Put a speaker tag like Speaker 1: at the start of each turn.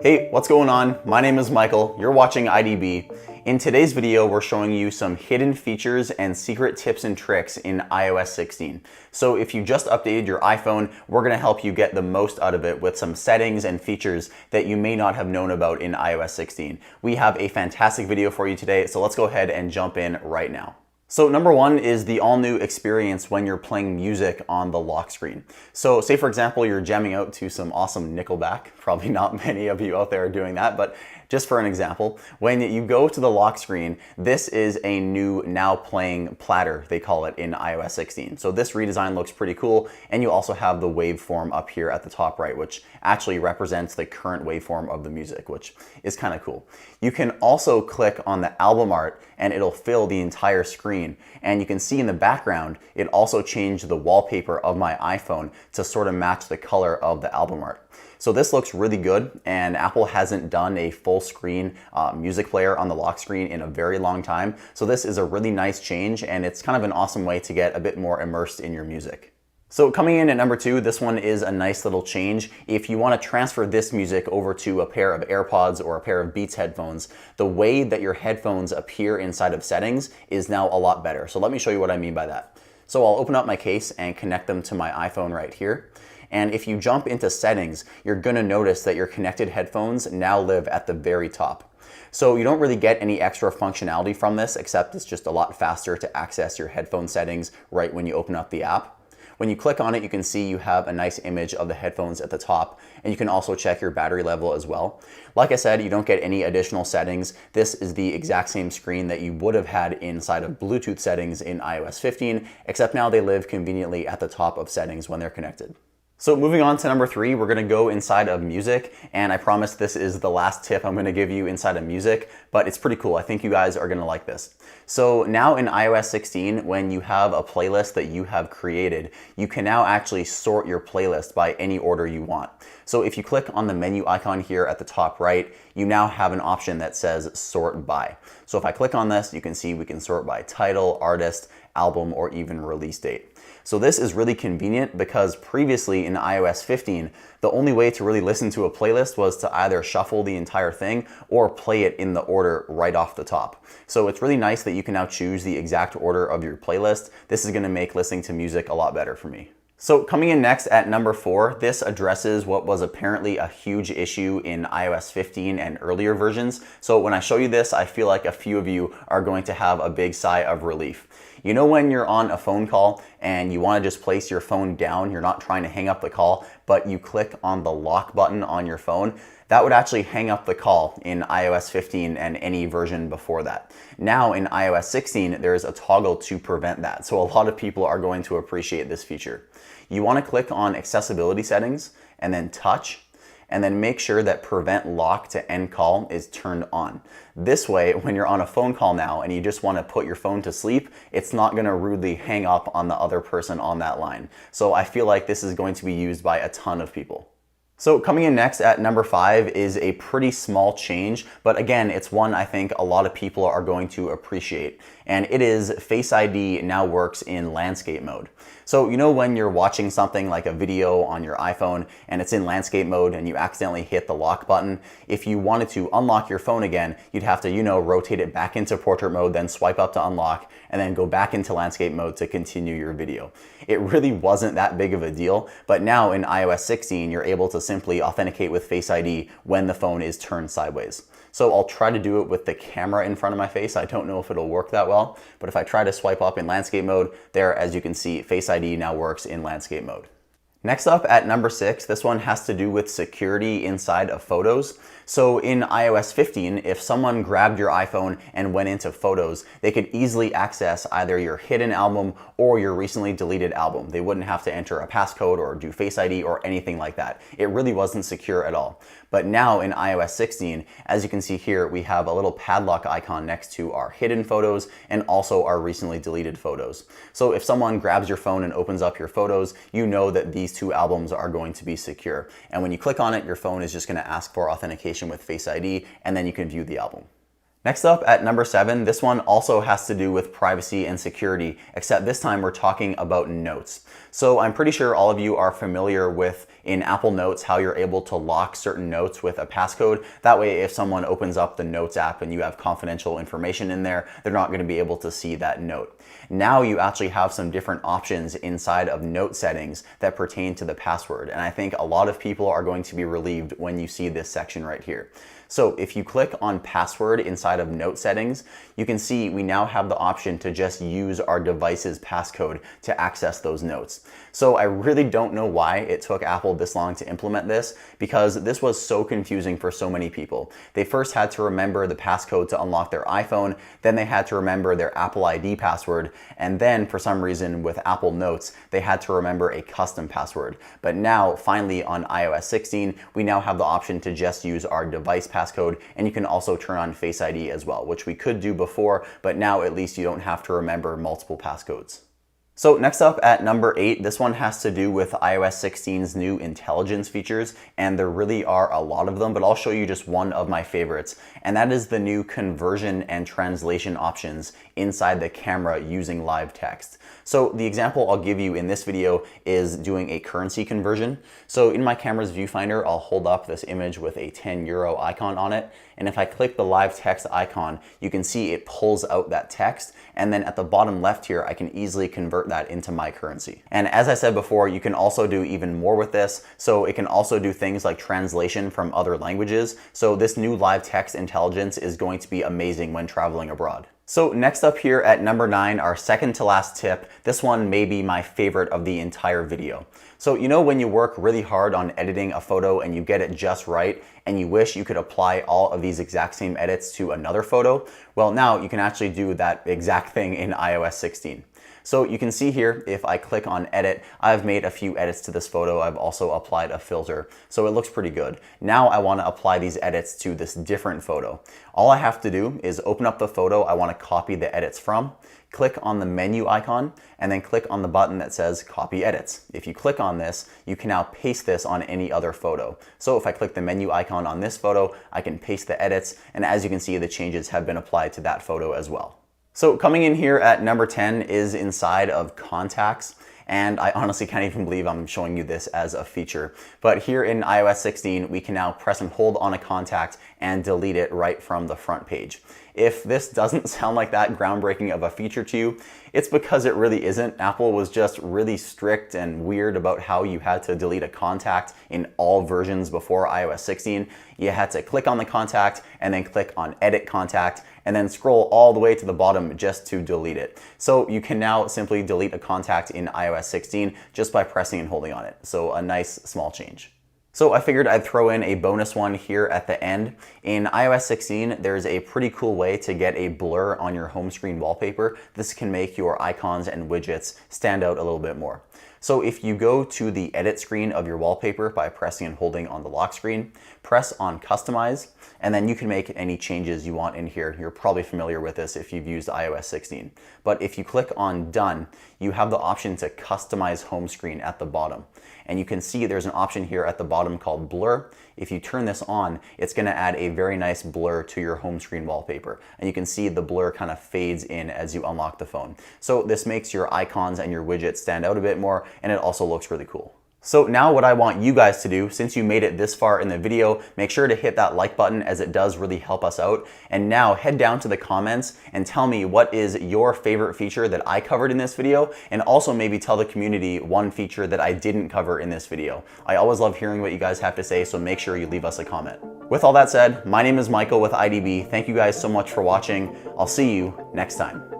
Speaker 1: Hey, what's going on? My name is Michael. You're watching IDB. In today's video, we're showing you some hidden features and secret tips and tricks in iOS 16. So if you just updated your iPhone, we're gonna help you get the most out of it with some settings and features that you may not have known about in iOS 16. We have a fantastic video for you today, so let's go ahead and jump in right now. So number one is the all-new experience when you're playing music on the lock screen. So say for example, you're jamming out to some awesome Nickelback. Probably not many of you out there are doing that, but just for an example, when you go to the lock screen, this is a new now playing platter, they call it in iOS 16. So this redesign looks pretty cool, and you also have the waveform up here at the top right, which actually represents the current waveform of the music, which is kind of cool. You can also click on the album art and it'll fill the entire screen. And you can see in the background, it also changed the wallpaper of my iPhone to sort of match the color of the album art. So this looks really good, and Apple hasn't done a full screen music player on the lock screen in a very long time. So this is a really nice change, and it's kind of an awesome way to get a bit more immersed in your music. So coming in at number two, this one is a nice little change. If you want to transfer this music over to a pair of AirPods or a pair of Beats headphones, the way that your headphones appear inside of settings is now a lot better. So let me show you what I mean by that. So I'll open up my case and connect them to my iPhone right here. And if you jump into settings, you're gonna notice that your connected headphones now live at the very top. So you don't really get any extra functionality from this, except it's just a lot faster to access your headphone settings right when you open up the app. When you click on it, you can see you have a nice image of the headphones at the top, and you can also check your battery level as well. Like I said, you don't get any additional settings. This is the exact same screen that you would have had inside of Bluetooth settings in iOS 15, except now they live conveniently at the top of settings when they're connected. So moving on to number three, we're gonna go inside of music, and I promise this is the last tip I'm gonna give you inside of music, but it's pretty cool. I think you guys are gonna like this. So now in iOS 16, when you have a playlist that you have created, you can now actually sort your playlist by any order you want. So if you click on the menu icon here at the top right, you now have an option that says sort by. So if I click on this, you can see we can sort by title, artist, album, or even release date. So this is really convenient because previously in iOS 15, the only way to really listen to a playlist was to either shuffle the entire thing or play it in the order right off the top. So it's really nice that you can now choose the exact order of your playlist. This is going to make listening to music a lot better for me. So coming in next at number four, this addresses what was apparently a huge issue in iOS 15 and earlier versions. So when I show you this, I feel like a few of you are going to have a big sigh of relief. You know when you're on a phone call and you want to just place your phone down, you're not trying to hang up the call, but you click on the lock button on your phone? That would actually hang up the call in iOS 15 and any version before that. Now in iOS 16, there's a toggle to prevent that. So a lot of people are going to appreciate this feature. You want to click on accessibility settings and then touch, and then make sure that prevent lock to end call is turned on. This way, when you're on a phone call now and you just want to put your phone to sleep, it's not going to rudely hang up on the other person on that line. So I feel like this is going to be used by a ton of people. So coming in next at number five is a pretty small change, but again, it's one I think a lot of people are going to appreciate. And it is Face ID now works in landscape mode. So you know when you're watching something like a video on your iPhone and it's in landscape mode and you accidentally hit the lock button, if you wanted to unlock your phone again, you'd have to, rotate it back into portrait mode, then swipe up to unlock, and then go back into landscape mode to continue your video. It really wasn't that big of a deal, but now in iOS 16, you're able to simply authenticate with Face ID when the phone is turned sideways. So I'll try to do it with the camera in front of my face. I don't know if it'll work that well, but if I try to swipe up in landscape mode, there, as you can see, Face ID now works in landscape mode. Next up at number six, this one has to do with security inside of photos. So in iOS 15, if someone grabbed your iPhone and went into photos, they could easily access either your hidden album or your recently deleted album. They wouldn't have to enter a passcode or do Face ID or anything like that. It really wasn't secure at all. But now in iOS 16, as you can see here, we have a little padlock icon next to our hidden photos and also our recently deleted photos. So if someone grabs your phone and opens up your photos, you know that these two albums are going to be secure. And when you click on it, your phone is just going to ask for authentication with Face ID, and then you can view the album. Next up at number 7, this one also has to do with privacy and security, except this time we're talking about notes. So I'm pretty sure all of you are familiar with in Apple Notes how you're able to lock certain notes with a passcode. That way, if someone opens up the Notes app and you have confidential information in there, they're not going to be able to see that note. Now you actually have some different options inside of note settings that pertain to the password. And I think a lot of people are going to be relieved when you see this section right here. So if you click on password inside of note settings, you can see we now have the option to just use our device's passcode to access those notes. So I really don't know why it took Apple this long to implement this, because this was so confusing for so many people. They first had to remember the passcode to unlock their iPhone, then they had to remember their Apple ID password, and then for some reason with Apple Notes, they had to remember a custom password. But now, finally on iOS 16, we now have the option to just use our device passcode, and you can also turn on Face ID as well, which we could do before, but now at least you don't have to remember multiple passcodes. So next up at number 8, this one has to do with iOS 16's new intelligence features, and there really are a lot of them, but I'll show you just one of my favorites, and that is the new conversion and translation options inside the camera using live text. So the example I'll give you in this video is doing a currency conversion. So in my camera's viewfinder, I'll hold up this image with a 10 euro icon on it, and if I click the live text icon, you can see it pulls out that text, and then at the bottom left here, I can easily convert that into my currency. And as I said before, you can also do even more with this. So it can also do things like translation from other languages. So this new live text intelligence is going to be amazing when traveling abroad. So next up here at number 9, our second to last tip. This one may be my favorite of the entire video. So you know when you work really hard on editing a photo and you get it just right, and you wish you could apply all of these exact same edits to another photo? Well, now you can actually do that exact thing in iOS 16. So you can see here, if I click on edit, I've made a few edits to this photo. I've also applied a filter, so it looks pretty good. Now I want to apply these edits to this different photo. All I have to do is open up the photo I want to copy the edits from, click on the menu icon, and then click on the button that says copy edits. If you click on this, you can now paste this on any other photo. So if I click the menu icon on this photo, I can paste the edits, and as you can see, the changes have been applied to that photo as well. So coming in here at number 10 is inside of contacts. And I honestly can't even believe I'm showing you this as a feature. But here in iOS 16, we can now press and hold on a contact and delete it right from the front page. If this doesn't sound like that groundbreaking of a feature to you, it's because it really isn't. Apple was just really strict and weird about how you had to delete a contact in all versions before iOS 16. You had to click on the contact and then click on edit contact and then scroll all the way to the bottom just to delete it. So you can now simply delete a contact in iOS 16 just by pressing and holding on it. So a nice small change. So I figured I'd throw in a bonus one here at the end. In iOS 16, there's a pretty cool way to get a blur on your home screen wallpaper. This can make your icons and widgets stand out a little bit more. So if you go to the edit screen of your wallpaper by pressing and holding on the lock screen, press on customize, and then you can make any changes you want in here. You're probably familiar with this if you've used iOS 16. But if you click on done, you have the option to customize home screen at the bottom. And you can see there's an option here at the bottom called blur. If you turn this on, it's gonna add a very nice blur to your home screen wallpaper. And you can see the blur kind of fades in as you unlock the phone. So this makes your icons and your widgets stand out a bit more, and it also looks really cool. So now what I want you guys to do, since you made it this far in the video, make sure to hit that like button as it does really help us out. And now head down to the comments and tell me what is your favorite feature that I covered in this video, and also maybe tell the community one feature that I didn't cover in this video. I always love hearing what you guys have to say, so make sure you leave us a comment. With all that said, my name is Michael with IDB. Thank you guys so much for watching. I'll see you next time.